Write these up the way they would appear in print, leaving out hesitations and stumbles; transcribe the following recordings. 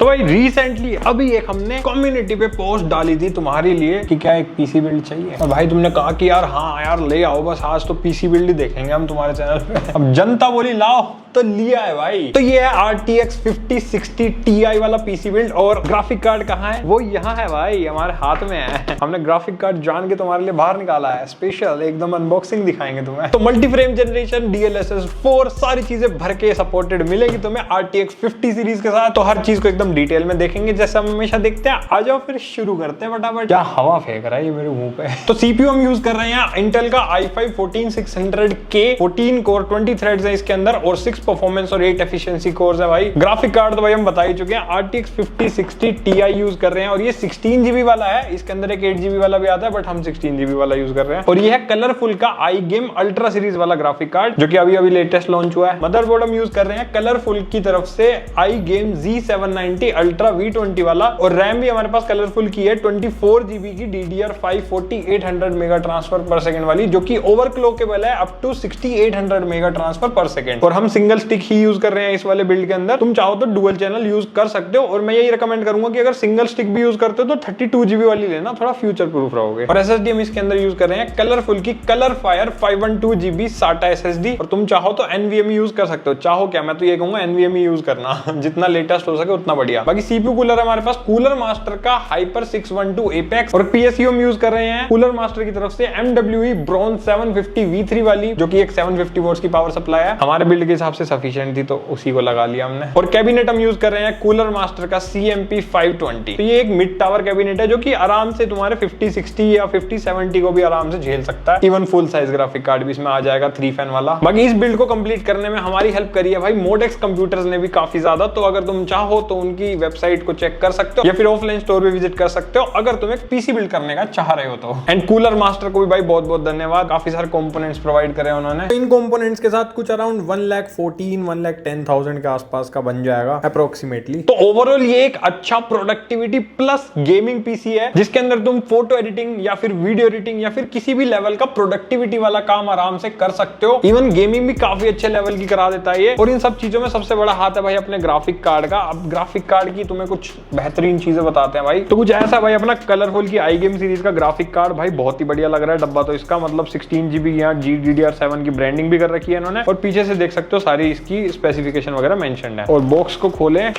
तो भाई रिसेंटली अभी एक हमने कम्युनिटी पे पोस्ट डाली थी तुम्हारे लिए कि क्या एक पीसी बिल्ड चाहिए, और भाई तुमने कहा कि यार हाँ यार ले आओ, बस आज तो पीसी बिल्ड ही देखेंगे हम तुम्हारे चैनल पे। अब जनता बोली लाओ तो लिया है भाई। तो ये है RTX 5060 Ti वाला पीसी बिल्ड। और ग्राफिक कार्ड कहाँ है? वो यहाँ है भाई, हमारे हाथ में है। हमने ग्राफिक कार्ड जान के तुम्हारे लिए बाहर निकाला है, स्पेशल एकदम अनबॉक्सिंग दिखाएंगे तुम्हें। तो मल्टी फ्रेम जनरेशन, DLSS 4 सारी चीजें भर के सपोर्टेड मिलेगी तुम्हें RTX 50 सीरीज के साथ। तो हर चीज को एकदम डिटेल में देखेंगे जैसे हम हमेशा देखते हैं। आ जाओ फिर शुरू करते हैं फटाफट। क्या हवा फेंक रहा है ये मेरे मुंह पे। तो CPU हम यूज कर रहे हैं इंटेल का i5 14600K 14 कोर 20 थ्रेड्स है इसके अंदर, और 6 परफॉर्मेंस और 8 एफिशिएंसी कोर्स है भाई। ग्राफिक कार्ड तो भाई हम बता ही चुके हैं, RTX 5060 Ti यूज कर रहे हैं, और ये 16GB वाला है। इसके अंदर एक 8GB वाला भी आता है, बट हम 16GB वाला यूज कर रहे हैं। और ये है कलरफुल का iGame अल्ट्रा सीरीज वाला ग्राफिक कार्ड, जो कि अभी लेटेस्ट लॉन्च हुआ है। मदरबोर्ड हम यूज कर रहे हैं कलरफुल की तरफ से iGame Z790 अल्ट्रा V20 वाला, और रैम भी हमारे पास कलरफुल की है 24GB की DDR5 4800 मेगा ट्रांसफर पर सेकंड वाली, जो कि ओवरक्लॉकेबल है अप टू 6800 मेगा ट्रांसफर पर सेकंड। और हम सिंगल स्टिक ही यूज कर रहे हैं इस वाले बिल्ड के अंदर। तुम चाहो तो डुअल चैनल यूज कर सकते हो, और मैं यही रिकमेंड करूंगा कि अगर सिंगल स्टिक भी यूज करते हो तो 32GB वाली लेना, थोड़ा फ्यूचर प्रूफ रहोगे। और SSD हम इसके अंदर यूज कर रहे हैं कलरफुल की कलरफायर 512GB SATA SSD, और तुम चाहो तो NVMe यूज कर सकते हो। चाहो क्या, मैं तो ये कहूंगा NVMe यूज करना जितना लेटेस्ट हो सके उतना बढ़िया। बाकी CPU कूलर हमारे पास कूलर मास्टर का हाइपर 612 Apex, और PSU हम यूज कर रहे हैं कूलर मास्टर की तरफ से MWE Bronze 750 V3 वाली, जो कि एक 750 वोल्ट्स की पावर सप्लाई है। हमारे बिल्ड के हिसाब से सफिशिएंट थी तो उसी को लगा लिया हमने। और कैबिनेट हम यूज कर रहे हैं कूलर मास्टर का CMP 520। तो ये एक मिड टावर कैबिनेट है, जो कि आराम से तुम्हारे 5060 या 5070 को भी आराम से झेल सकता है। Even full size graphic card भी इसमें आ जाएगा 3 फैन वाला। बाकी इस बिल्ड को कंप्लीट करने में हमारी हेल्प करी है भाई मोडेक्स कंप्यूटर्स ने भी काफी ज्यादा। तो अगर तुम चाहो तो उनकी वेबसाइट को चेक कर सकते हो, या फिर ऑफलाइन स्टोर पे विजिट कर सकते हो अगर तुम एक पीसी बिल्ड करने का चाह रहे हो तो। एंड कूलर मास्टर को भी भाई बहुत बहुत धन्यवाद, काफी सारे कंपोनेंट्स प्रोवाइड करे उन्होंने। तो इन कंपोनेंट्स के साथ कुछ अराउंड 1,14,1,10,000 के आसपास का बन जाएगा अप्रोक्सीमेटली। तो ओवरऑल ये एक अच्छा प्रोडक्टिविटी प्लस गेमिंग पीसी है, जिसके अंदर तुम फोटो एडिटिंग या फिर वीडियो एडिटिंग या फिर किसी भी लेवल का प्रोडक्टिविटी वाला काम आराम से कर सकते हो। इवन गेमिंग भी काफी अच्छे लेवल की करा देता है ये। और इन सब चीजों में सबसे बड़ा हाथ है भाई अपने ग्राफिक कार्ड का। अब ग्राफिक कार्ड की तुम्हें कुछ बेहतरीन चीजें बताते हैं भाई। तो कुछ ऐसा भाई, अपना कलरफुल की iGame सीरीज का ग्राफिक कार्ड भाई बहुत ही बढ़िया लग रहा है। डब्बा तो इसका मतलब 16GB यहाँ GDDR7 की ब्रांडिंग भी कर रखी है इन्होंने, और पीछे से देख सकते हो सारी इसकी स्पेसिफिकेशन वगैरह मेंशन्ड है। और बॉक्स को खोलें,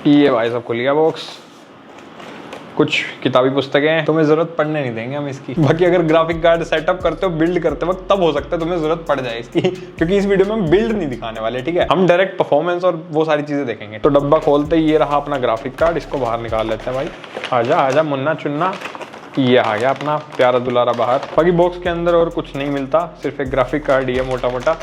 ये भाई सब खुल गया बॉक्स। कुछ किताबी पुस्तकें तुम्हें जरूरत पड़ने नहीं देंगे हम इसकी। बाकी अगर ग्राफिक कार्ड सेटअप करते हो बिल्ड करते वक्त, तब हो सकता है तुम्हें जरूरत पड़ जाए इसकी, क्योंकि इस वीडियो में हम बिल्ड नहीं दिखाने वाले, ठीक है। हम डायरेक्ट परफॉर्मेंस और वो सारी चीजें देखेंगे। तो डब्बा खोलते ही ये रहा अपना ग्राफिक कार्ड, इसको बाहर निकाल लेते हैं भाई। आजा आजा मुन्ना चुन्ना, ये आ गया अपना प्यारा दुलारा बाहर। बाकी बॉक्स के अंदर और कुछ नहीं मिलता, सिर्फ एक ग्राफिक कार्ड ही है मोटा मोटा।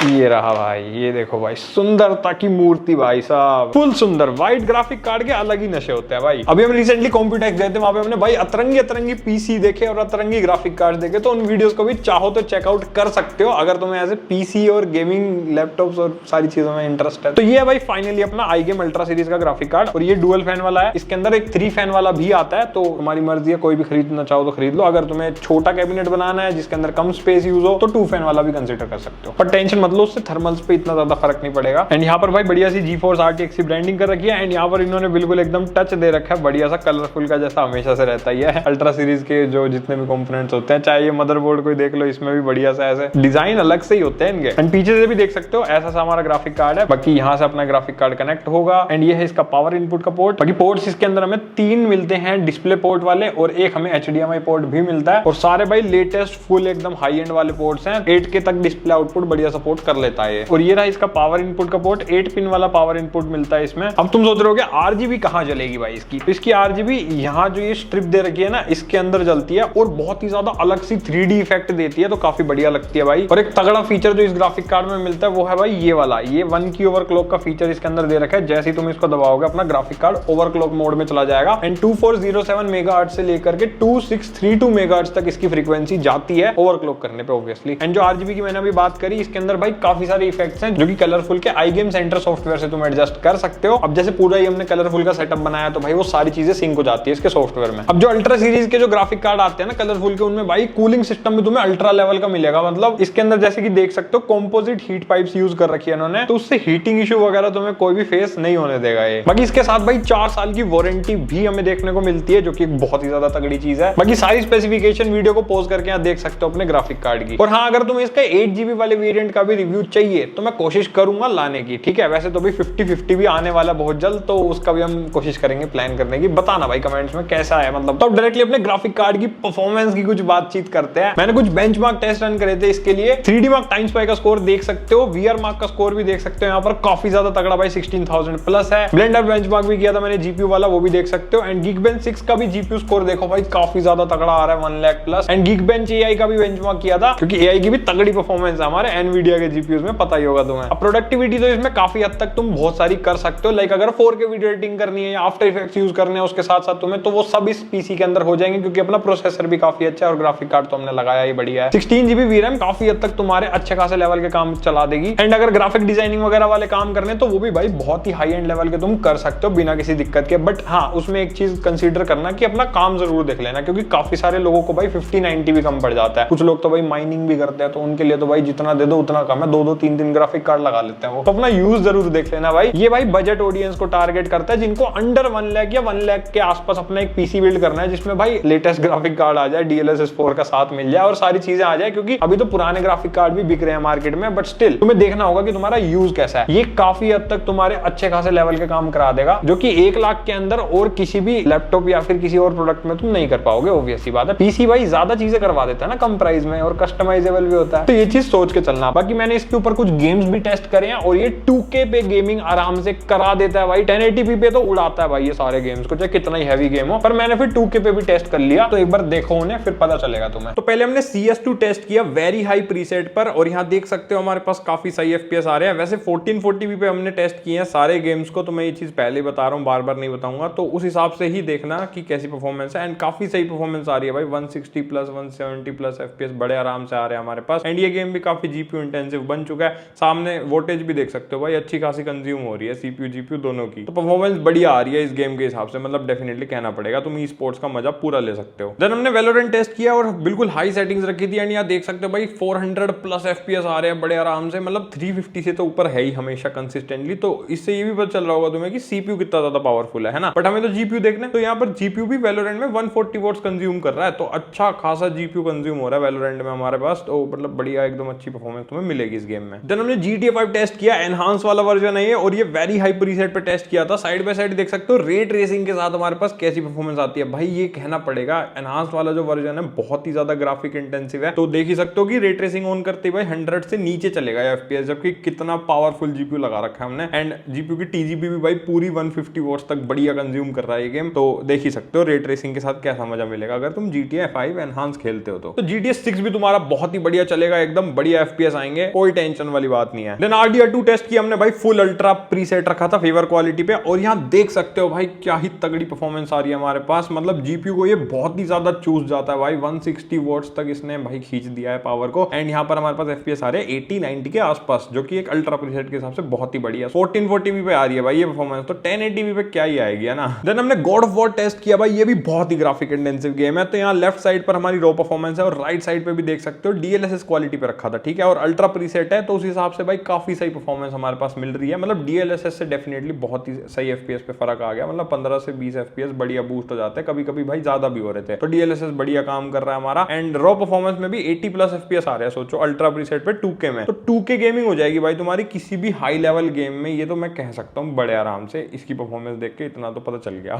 ये रहा भाई, ये देखो भाई सुंदरता की मूर्ति भाई साहब, फुल सुंदर। व्हाइट ग्राफिक कार्ड के अलग ही नशे होते हैं भाई। अभी हम रिसेंटली कॉम्प्यूटेक्स गए थे, वहां पे हमने भाई अतरंगी अतरंगी पीसी देखे और अतरंगी ग्राफिक कार्ड देखे। तो उन वीडियोस को भी चाहो तो चेकआउट कर सकते हो अगर तुम्हें ऐसे पीसी और गेमिंग लैपटॉप्स और सारी चीजों में इंटरेस्ट है। तो ये है भाई फाइनली अपना iGame अल्ट्रा सीरीज का ग्राफिक कार्ड, और ये डुअल फैन वाला है। इसके अंदर एक 3 फैन वाला भी आता है, तो तुम्हारी मर्जी है, कोई भी खरीदना चाहो तो खरीद लो। अगर तुम्हें छोटा कैबिनेट बनाना है जिसके अंदर कम स्पेस यूज हो, तो 2 फैन वाला भी कंसिडर कर सकते हो। पर टेंशन मत लो, उससे थर्मल्स इतना ज्यादा फर्क नहीं पड़ेगा। एंड यहाँ पर भाई बढ़िया सी GeForce RTX की ब्रांडिंग कर रखी है। एंड यहाँ पर इन्होंने बिल्कुल एकदम टच दे रखा है बढ़िया सा कलरफुल का, जैसा हमेशा से रहता ही है अल्ट्रा सीरीज के जो जितने भी कंपोनेंट्स होते हैं। चाहे ये मदरबोर्ड को देख लो, इसमें भी बढ़िया सा ऐसे डिजाइन अलग से ही होते हैं इनके। एंड पीछे से भी देख सकते हो ऐसा सा हमारा ग्राफिक कार्ड है। बाकी यहाँ से अपना ग्राफिक कार्ड कनेक्ट होगा। एंड ये है इसका पावर इनपुट का पोर्ट। बाकी पोर्ट्स इसके अंदर हमें 3 मिलते हैं डिस्प्ले पोर्ट वाले, और एक हमें HDMI पोर्ट भी मिलता है। और सारे भाई लेटेस्ट फुल एकदम हाई एंड वाले पोर्ट्स हैं। 8K तक डिस्प्ले आउटपुट बढ़िया सपोर्ट कर लेता है। और ये रहा इसका पावर इनपुट का पोर्ट, 8 पिन वाला पावर इनपुट मिलता है इसमें। अब तुम सोच रहे होगे RGB कहां जलेगी भाई इसकी? तो इसकी RGB यहाँ जो ये स्ट्रिप दे रखी है ना, इसके अंदर जलती है, और बहुत ही ज्यादा अलग सी 3D इफेक्ट देती है, तो काफी बढ़िया लगती है भाई। और एक तगड़ा फीचर जो इस ग्राफिक कार्ड में मिलता है वो है भाई ये वाला, ये 1 की ओवरक्लॉक का फीचर इसके अंदर दे रखा है। जैसे ही तुम इसको दबाओगे अपना ग्राफिक कार्ड ओवरक्लॉक मोड में चला जाएगा। एंड 2407 मेगाहर्ट्ज से लेकर के 2632 मेगाहर्ट्ज तक इसकी फ्रीक्वेंसी जाती है ओवरक्लॉक करने पे ऑब्वियसली। एंड जो RGB की मैंने अभी बात करी, इसके अंदर भाई भाई काफी सारे इफेक्ट्स हैं जो कि कलरफुल के आई गेम सेंटर सॉफ्टवेयर से तुम एडजस्ट कर सकते हो। अब जैसे पूरा ही हमने कलरफुल का सेटअप बनाया तो भाई वो सारी चीजें सिंक हो जाती है इसके सॉफ्टवेयर में। अब जो अल्ट्रा सीरीज के जो ग्राफिक कार्ड आते हैं ना कलरफुल के, उनमें भाई कूलिंग सिस्टम भी तुम्हें अल्ट्रा लेवल का मिलेगा। मतलब इसके अंदर जैसे कि देख सकते हो कंपोजिट हीट पाइप्स यूज कर रखी है इन्होंने, तो उससे हीटिंग इशू वगैरह तुम्हें कोई भी फेस नहीं होने देगा ये। बाकी इसके साथ भाई 4 साल की वारंटी भी हमें देखने को मिलती है जो कि बहुत ही ज्यादा तगड़ी चीज है। बाकी सारी स्पेसिफिकेशन वीडियो को पॉज करके यहाँ देख सकते हो अपने ग्राफिक कार्ड की। और हाँ, अगर तुम्हें इसका 8GB वाले वेरिएंट का भी रिव्यू चाहिए तो मैं कोशिश करूंगा लाने की, ठीक है। वैसे तो भी 50-50 भी आने वाला बहुत जल्द, तो उसका भी हम कोशिश करेंगे प्लान करने की। बताना भाई कमेंट्स में कैसा है मतलब। तो डायरेक्टली अपने ग्राफिक कार्ड की परफॉर्मेंस की कुछ बातचीत करते हैं। मैंने कुछ बेंचमार्क टेस्ट रन करे थे इसके लिए। 3D मार्क टाइम्स पाई का स्कोर देख सकते हो, VR मार्क का स्कोर भी देख सकते हो। यहाँ पर काफी ज्यादा तगड़ा भाई 16,000 प्लस है। ब्लेंडर बेंचमार्क भी किया था मैंने GPU वाला, वो भी देख सकते हो। एंड Geekbench 6 का भी GPU स्कोर देखो भाई काफी ज्यादा तगड़ा आ रहा है 1 lakh plus. And Geekbench AI का भी बेंचमार्क किया था क्योंकि AI की भी तगड़ी परफॉर्मेंस है हमारे Nvidia के GPUs में, पता ही होगा तुम्हें। अब प्रोडक्टिविटी तो इसमें काफी हद तक तुम बहुत सारी कर सकते हो। लाइक अगर 4K वीडियो एडिटिंग करनी है या आफ्टर इफेक्ट्स यूज करने हैं उसके साथ साथ तुम्हें, तो वो सब इस पीसी के अंदर हो जाएंगे क्योंकि अपना प्रोसेसर भी काफी अच्छा है और ग्राफिक कार्ड तो हमने लगाया ही बढ़िया है। 16GB VRAM काफी हद तक तुम्हारे अच्छे खासे लेवल के काम चला देगी। एंड अगर ग्राफिक डिजाइनिंग वगैरह वाले काम करने तो वो भी भाई बहुत ही हाई एंड लेवल के तुम कर सकते हो बिना किसी दिक्कत के। बट हाँ, उसमें एक चीज कंसीडर करना कि अपना काम जरूर देख लेना, क्योंकि काफी सारे लोगों को भाई 50-90 भी कम पड़ जाता है। कुछ लोग तो भाई माइनिंग भी करते हैं, तो उनके लिए तो भाई जितना दे दो उतना कम है। 2-3 ग्राफिक कार्ड लगा लेते हैं वो, तो अपना यूज जरूर देख लेना भाई। ये भाई बजट ऑडियंस को टारगेट करता है जिनको अंडर 1 लाख या 1 लाख के आसपास अपना एक पीसी बिल्ड करना है जिसमें भाई लेटेस्ट ग्राफिक कार्ड आ जाए, DLSS 4 का साथ मिल जाए और सारी चीजें आ जाए। क्योंकि अभी तो पुराने ग्राफिक कार्ड भी बिक रहे हैं मार्केट में, बट स्टिल तुम्हें देखना होगा कि तुम्हारा यूज कैसा है। ये काफी हद तक तुम्हारे अच्छे खासे लेवल के काम करा देगा, जो कि 1 लाख के अंदर और किसी भी लैपटॉप या फिर किसी और प्रोडक्ट में तुम नहीं कर पाओगे। ऑब्वियस सी बात है, पीसी भाई ज्यादा चीजें करवा देता है ना कम प्राइस में, और कस्टमाइजेबल भी होता है, तो ये चीज सोच के चलना। बाकी मैंने इसके ऊपर कुछ गेम्स भी टेस्ट करे हैं और ये 2K पे गेमिंग आराम से करा देता है भाई। 1080p पे तो उड़ाता है भाई ये सारे गेम्स को, चाहे कितना ही हैवी गेम हो। पर मैंने फिर 2K पे भी टेस्ट कर लिया, तो एक बार देखो उन्हें, फिर पता चलेगा तुम्हें। तो पहले हमने CS2 टेस्ट किया वेरी हाई प्रीसेट पर, और यहाँ देख सकते हो हमारे पास काफी सही FPS आ रहे हैं। वैसे 1440p पे हमने टेस्ट किए हैं सारे गेम्स को, तो मैं ये चीज पहले बता रहा हूँ, बार बार नहीं बताऊंगा। तो उस हिसाब से ही देखना कि कैसी परफॉर्मेंस है। एंड काफी सही परफॉर्मेंस आ रही है भाई, 160 प्लस 170 प्लस FPS बड़े आराम से आ रहे हैं हमारे पास। एंड ये गेम भी काफी GPU इंटेंसिव बन चुका है। सामने वोल्टेज भी देख सकते हो भाई, अच्छी खासी कंज्यूम हो रही है CPU GPU दोनों की, तो परफॉर्मेंस बढ़िया आ रही है इस गेम के हिसाब से। मतलब डेफिनेटली कहना पड़ेगा, तुम ई स्पोर्ट्स का मजा पूरा ले सकते हो। देन हमने वैलोरेंट टेस्ट किया और बिल्कुल हाई सेटिंग्स रखी थी। एंड यहाँ देख सकते हो भाई 400 प्लस FPS आ रहे हैं बड़े आराम से। मतलब 350 से तो ऊपर है ही हमेशा कंसिस्टेंटली। तो इससे ये भी पता चल रहा होगा तुम्हें कि CPU कितना ज्यादा पावरफुल है ना। बट हमें तो GPU देखना है, तो यहाँ पर GPU भी वैलोरेंट में 140 वॉट्स कंज्यूम कर रहा है, तो अच्छा खासा GPU कंज्यूम हो रहा है वैलोरेंट में हमारे पास। तो मतलब बढ़िया एकदम अच्छी परफॉर्मेंस तुम्हें मिलेगी इस गेम में। देन हमने GTA 5 टेस्ट किया, एनहांस वाला वर्जन है ये, और ये वेरी हाई प्रीसेट पे टेस्ट किया था। साइड बाय साइड देख सकते हो रे ट्रेसिंग के साथ हमारे पास कैसी परफॉर्मेंस आती है। भाई ये कहना पड़ेगा एनहांस वाला जो वर्जन है बहुत ही ज्यादा ग्राफिक इंटेंसिव है। तो देख ही सकते हो कि रे ट्रेसिंग ऑन करते ही भाई 100 से नीचे चलेगा FPS, जबकि कितना पावरफुल GPU लगा रखा है हमने। एंड GPU की TGP भी भाई पूरी 150 वॉट्स तक बढ़िया कंज्यूम कर रहा है ये गेम। तो देख ही सकते हो रे ट्रेसिंग के साथ कैसा मजा मिलेगा अगर तुम GTA 5 एनहांस खेलते हो। तो GTA 6 भी तुम्हारा बहुत ही बढ़िया चलेगा, एकदम बढ़िया FPS आएंगे, कोई टेंशन वाली बात नहीं है। देन RDR2 टेस्ट किया हमने भाई, फुल अल्ट्रा प्रीसेट रखा था फेवर क्वालिटी पे, और यहाँ देख सकते हो भाई क्या ही तगड़ी परफॉर्मेंस आ रही है हमारे पास। मतलब GPU को ये बहुत ही ज्यादा चूस जाता है भाई, 160 वॉट्स तक इसने भाई खींच दिया है पावर को। एंड यहाँ पर हमारे पास FPS आ रहे हैं 80-90 के आसपास, जो कि एक अल्ट्रा प्रीसेट के हिसाब से बहुत ही बढ़िया। 1440p पे आ रही है भाई ये परफॉर्मेंस, तो 1080p पे क्या ही आएगी, है ना। देन हमने गॉड ऑफ वॉर टेस्ट किया भाई, ये भी बहुत ही ग्राफिक इंटेंसिव गेम है। तो यहाँ लेफ्ट साइड पर हमारी रो परफॉर्मेंस है और राइट साइड पे भी देख सकते हो DLSS क्वालिटी पे रखा था, ठीक है। और अल्ट्रा प्रीसेट है, तो उस हिसाब से भाई काफी सही परफॉर्मेंस हमारे पास मिल रही है। मतलब DLSS से डेफिनेटली बहुत ही सही FPS पे फर्क आ गया। मतलब 15 से 20 FPS बढ़िया बूस्ट हो जाते हैं, कभी कभी भाई ज्यादा भी हो रहे थे। तो DLSS बढ़िया काम कर रहा है हमारा। एंड रॉ परफॉर्मेंस में भी 80 प्लस FPS आ रहे हैं, सोचो अल्ट्रा प्रीसेट पे 2K में। तो 2K गेमिंग हो जाएगी भाई तुम्हारी किसी भी हाई लेवल गेम में, ये तो मैं कह सकता हूँ बड़े आराम से। इसकी परफॉर्मेंस देख के इतना तो पता चल गया।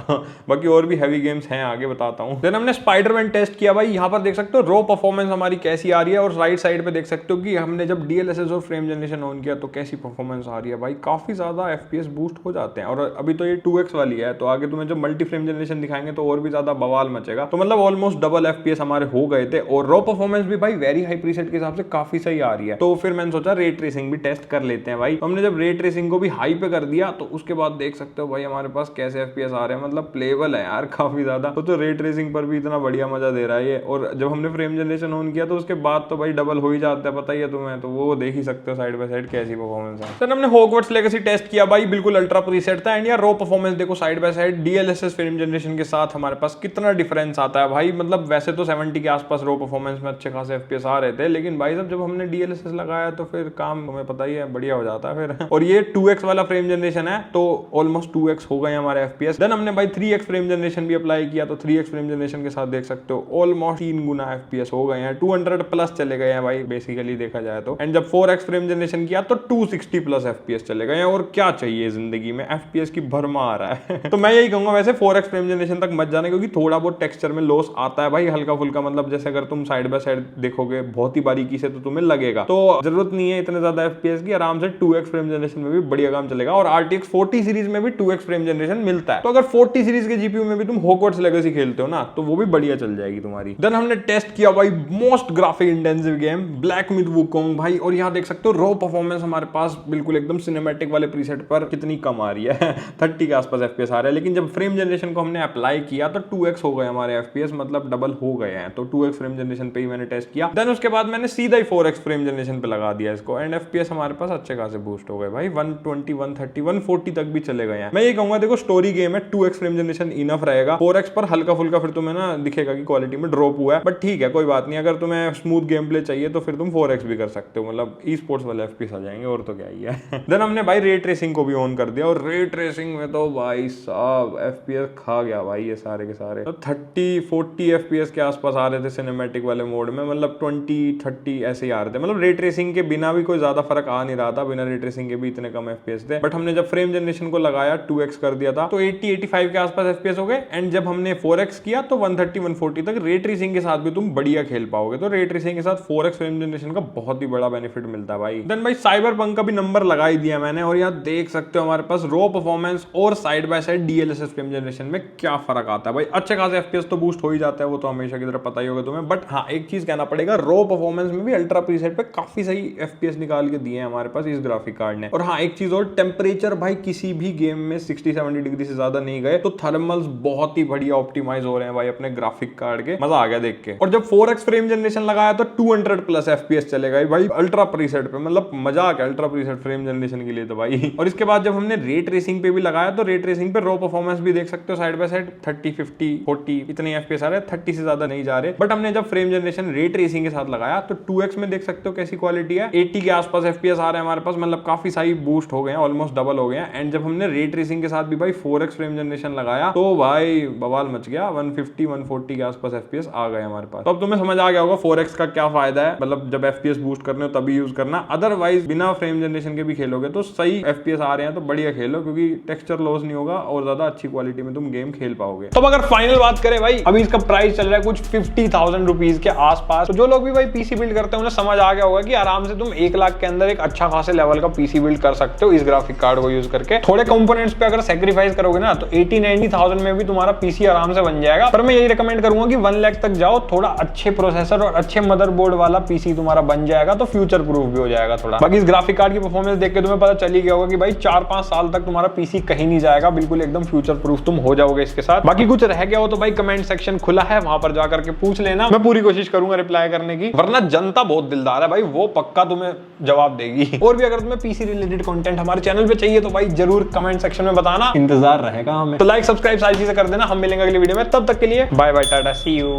बाकी और भी हैवी गेम्स हैं, आगे बताता हूँ। देन हमने स्पाइडरमैन टेस्ट किया भाई, यहाँ पर देख सकते हो रॉ परफॉर्मेंस हमारी कैसी आ रही है, और राइट साइड पे देख सकते हो कि हमने जब DLSS और फ्रेम जनरेशन ऑन किया तो कैसी परफॉर्मेंस आ रही है भाई। काफी ज्यादा FPS बूस्ट हो जाते हैं, और अभी तो ये 2x वाली है, तो आगे तुम्हें जब मल्टी फ्रेम जनरेशन दिखाएंगे तो और भी ज्यादा बवाल मचेगा। तो मतलब ऑलमोस्ट डबल FPS हमारे हो गए थे, और रॉ परफॉर्मेंस भी भाई वेरी हाई प्रीसेट के हिसाब से काफी सही आ रही है। तो फिर मैंने सोचा रे ट्रेसिंग भी टेस्ट कर लेते हैं भाई। तो हमने जब रे ट्रेसिंग को भी हाई पे कर दिया, तो उसके बाद देख सकते हो भाई हमारे पास कैसे FPS आ रहे हैं। मतलब प्लेबल है यार काफी ज्यादा। तो रे ट्रेसिंग पर भी इतना बढ़िया मजा दे रहा है ये। और जब हमने फ्रेम जनरेशन ऑन किया तो उसके बाद तो भाई डबल हो ही जाता है, पता ही है तुम्हें। तो वो देख ही सकते हो साइड बाय साइड कैसी परफॉर्मेंस है। देन हमने हॉगवर्ट्स लेगेसी टेस्ट किया भाई, बिल्कुल अल्ट्रा प्रीसेट था। एंड यार रो परफॉर्मेंस देखो side by side DLSS frame generation के साथ हमारे पास कितना डिफरेंस आता है भाई। मतलब वैसे तो 70 के आसपास रो परफॉर्मेंस में अच्छे खासे FPS आ रहे थे, लेकिन भाई साहब जब हमने DLSS लगाया तो फिर काम हमें पता ही है बढ़िया हो जाता है फिर। और ये 2x वाला फ्रेम जनरेशन है तो ऑलमोस्ट 2x हो गए हमारे FPS। देन हमने भाई 3x फ्रेम जनरेशन भी अप्लाई किया तो 3x फ्रेम जनरेशन के साथ देख सकते हो ऑलमोस्ट 3 गुना FPS हो गए हैं, 200 प्लस चले गए हैं भाई बेसिकली देखा जाए तो। एंड जब 4x फ्रेम जनरेशन किया तो 260 प्लस FPS चले गए हैं। और क्या चाहिए जिंदगी में, FPS की भरमार है। तो मैं यही कहूंगा वैसे 4x फ्रेम जनरेशन तक मत जाना, क्योंकि थोड़ा बहुत टेक्सचर में लॉस आता है भाई हल्का फुल्का। मतलब जैसे अगर तुम साइड बाय साइड देखोगे बहुत ही बारीकी से तो तुम्हें लगेगा, तो जरूरत नहीं है इतने ज्यादा FPS की। आराम से 2x फ्रेम जनरेशन में भी बढ़िया काम चलेगा। और RTX 40 सीरीज में भी 2x फ्रेम जनरेशन मिलता है, तो अगर 40 सीरीज के GPU में भी तुम हॉगवर्ट्स लेगेसी खेलते हो ना तो वो भी बढ़िया चल जाएगी तुम्हारी। देन हमने टेस्ट किया भाई most graphic intensive game black myth Wukong भाई। और यहाँ देख सकते हो रो परफॉर्मेंस हमारे पास बिल्कुल एकदम सिनेमैटिक वाले प्रीसेट पर कितनी कम आ रही है 30 के आसपास FPS आ रहा है। लेकिन जब फ्रेम जनरेशन को हमने अप्लाई किया तो 2x हो गए हमारे FPS, मतलब डबल हो गए हैं। तो 2x फ्रेम जनरेशन पे ही मैंने टेस्ट किया। देन उसके बाद मैंने सीधा ही 4x फ्रेम जनरेशन पे लगा दिया इसको, एंड FPS हमारे पास अच्छे खासे बूस्ट हो गए भाई। 120 130 140 तक भी चले गए हैं। मैं ये कहूंगा देखो स्टोरी गेम है, 2x फ्रेम जनरेशन इनफ रहेगा। 4x पर हल्का फुल्का फिर तुम्हें ना दिखेगा कि क्वालिटी में ड्रॉप हुआ है, बट ठीक है कोई बात नहीं। अगर तुम्हें स्मूथ गेम प्ले चाहिए तो फिर तुम 4x भी कर सकते हो, मतलब ई स्पोर्ट्स वाले FPS आ जाएंगे और तो क्या ही है। देन हमने भाई रे ट्रेसिंग को भी ऑन कर दिया, और रे ट्रेसिंग में तो भाई साहब FPS खा गया भाई ये सारे के सारे। तो 30-40 FPS के आसपास आ रहे थे सिनेमैटिक वाले मोड में, मतलब 20-30 ऐसे ही आ रहे थे। मतलब रे ट्रेसिंग के बिना भी कोई ज्यादा फर्क आ नहीं रहा था, बिना रे ट्रेसिंग के भी इतने कम FPS थे। बट हमने जब फ्रेम जनरेशन को लगाया 2x कर दिया था तो 80-85 के आसपास FPS हो गए। एंड जब हमने 4x किया तो 130-140 तक रे ट्रेसिंग के साथ भी तुम बढ़िया खेल पाओगे। तो रे ट्रेसिंग के साथ 4x फ्रेम जनरेशन का बहुत ही बड़ा बेनिफिट मिलता है भाई। देन भाई साइबरपंक का भी नंबर लगा ही दिया मैंने, और यहाँ देख सकते हो हमारे पास रो परफॉर्मेंस और side by side DLSS frame generation में क्या फर्क आता है भाई। अच्छे खासे FPS तो बूस्ट हो ही जाता है, वो तो हमेशा की तरह पता ही होगा तुम्हें। बट हाँ एक चीज कहना पड़ेगा, रो परफॉर्मेंस में भी अल्ट्रा प्रीसेट पे काफी सही FPS निकाल के दिए हैं हमारे पास इस ग्राफिक कार्ड ने। और हाँ एक चीज और, टेम्परेचर भाई किसी भी गेम में 60-70 डिग्री से ज्यादा नहीं गए, तो थर्मल्स बहुत ही बढ़िया ऑप्टिमाइज हो रहे हैं भाई अपने ग्राफिक कार्ड के। मजा आ गया देख के। और जब 4x फ्रेम जनरेशन लगाया तो 200 प्लस FPS चलेगा भाई अल्ट्रा प्रीसेट पे, मतलब मजा आ गया अल्ट्रा प्रीसेट फ्रेम जनरेशन के लिए तो भाई। और इसके बाद जब हमने रे ट्रेसिंग पे भी लगाया तो रे ट्रेसिंग पे रो परफॉर्मेंस भी देख सकते हो साइड बाय साइड 30-50-40 इतने FPS आ रहे हैं, 30 से ज्यादा नहीं जा रहे। बट हमने जब फ्रेम जनरेशन रे ट्रेसिंग के साथ लगाया तो 2x में देख सकते हो कैसी क्वालिटी है, 80 के आसपास FPS आ रहे हैं हमारे पास, मतलब काफी सारी बूस्ट हो गए हैं, ऑलमोस्ट डबल हो गए हैं। एंड जब हमने रे ट्रेसिंग के साथ भी भाई 4x फ्रेम जनरेशन लगाया तो भाई बवाल मच गया, 150-140 के आसपास FPS आ गए हमारे पास। तो अब तुम्हें समझ आ गया होगा 4x का क्या फायदा है, मतलब जब FPS बूस्ट करने हो तभी यूज करना, अदरवाइज बिना फ्रेम जनरेशन के भी खेलोगे तो सही FPS आ रहे हैं तो बढ़िया खेलो, क्योंकि टेक्सचर लॉस नहीं होगा और ज्यादा अच्छी क्वालिटी में तुम गेम खेल पाओगे। तो अगर फाइनल बात करें भाई, अभी इसका प्राइस चल रहा है कुछ 50,000 रुपीज के आसपास। तो जो लोग भी भाई पीसी बिल्ड करते हैं उन्हें समझ आ गया होगा कि आराम से तुम 1 लाख के अंदर एक अच्छा खासे लेवल का पीसी बिल्ड कर सकते हो इस ग्राफिक कार्ड को यूज करके। थोड़े कंपोनेंट्स पे अगर सेक्रीफाइस करोगे ना तो 80-90,000 में भी तुम्हारा पीसी आराम से बन जाएगा। पर मैं यही रिकमेंड करूंगा कि 1 लाख तक जाओ, थोड़ा अच्छे प्रोसेसर और अच्छे मदरबोर्ड वाला पीसी तुम्हारा बन जाएगा तो फ्यूचर प्रूफ भी हो जाएगा थोड़ा। बाकी इस ग्राफिक कार्ड की परफॉर्मेंस देख के तुम्हें पता चल ही गया होगा कि भाई 4-5 साल तक तुम्हारा पीसी कहीं नहीं जाएगा, बिल्कुल एकदम फ्यूचर प्रूफ तुम हो जाओगे इसके साथ। बाकी कुछ रह गया हो तो भाई कमेंट सेक्शन खुला है, वहां पर जाकर के पूछ लेना, मैं पूरी कोशिश करूंगा रिप्लाई करने की। वरना जनता बहुत दिलदार है भाई, वो पक्का तुम्हें जवाब देगी। और भी अगर तुम्हें पीसी रिलेटेड कंटेंट हमारे चैनल पे चाहिए तो भाई जरूर कमेंट सेक्शन में बताना, इंतजार रहेगा हमें। तो लाइक सब्सक्राइब सारी चीजें कर देना। हम मिलेंगे अगली वीडियो में, तब तक के लिए bye bye tata see you.